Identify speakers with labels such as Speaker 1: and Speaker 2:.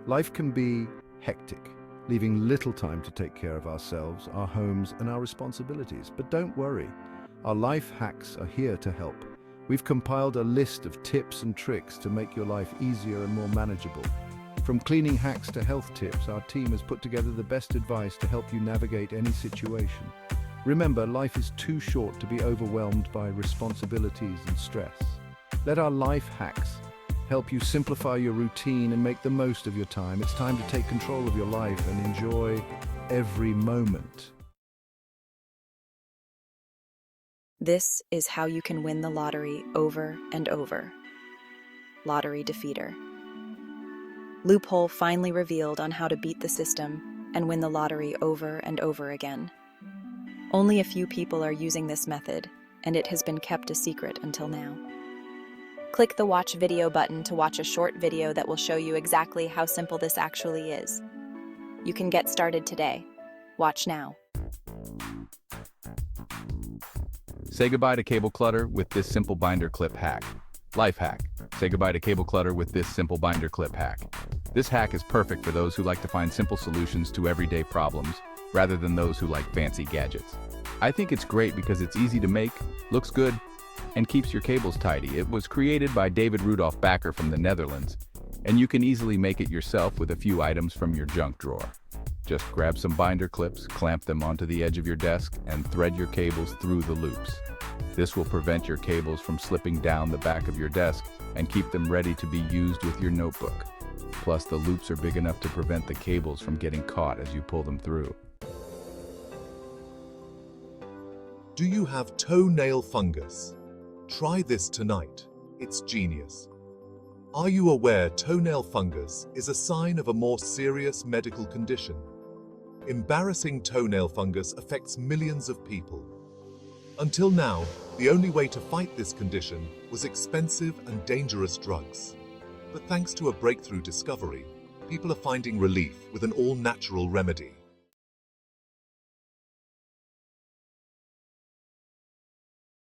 Speaker 1: Life can be hectic, leaving little time to take care of ourselves, our homes, and our responsibilities. But don't worry, our life hacks are here to help. We've compiled a list of tips and tricks to make your life easier and more manageable. From cleaning hacks to health tips, our team has put together the best advice to help you navigate any situation. Remember, life is too short to be overwhelmed by responsibilities and stress. Let our life hacks help you simplify your routine and make the most of your time. It's time to take control of your life and enjoy every moment.
Speaker 2: This is how you can win the lottery over and over. Lottery defeater. Loophole finally revealed on how to beat the system and win the lottery over and over again. Only a few people are using this method, and it has been kept a secret until now. Click the watch video button to watch a short video that will show you exactly how simple this actually is. You can get started today. Watch now.
Speaker 3: Say goodbye to cable clutter with this simple binder clip hack. Life hack. Say goodbye to cable clutter with this simple binder clip hack. This hack is perfect for those who like to find simple solutions to everyday problems, rather than those who like fancy gadgets. I think it's great because it's easy to make, looks good, and keeps your cables tidy. It was created by David Rudolph Bakker from the Netherlands, and you can easily make it yourself with a few items from your junk drawer. Just grab some binder clips, clamp them onto the edge of your desk, and thread your cables through the loops. This will prevent your cables from slipping down the back of your desk and keep them ready to be used with your notebook. Plus, the loops are big enough to prevent the cables from getting caught as you pull them through.
Speaker 4: Do you have toenail fungus? Try this tonight. It's genius. Are you aware toenail fungus is a sign of a more serious medical condition? Embarrassing toenail fungus affects millions of people. Until now, the only way to fight this condition was expensive and dangerous drugs. But thanks to a breakthrough discovery, people are finding relief with an all-natural remedy.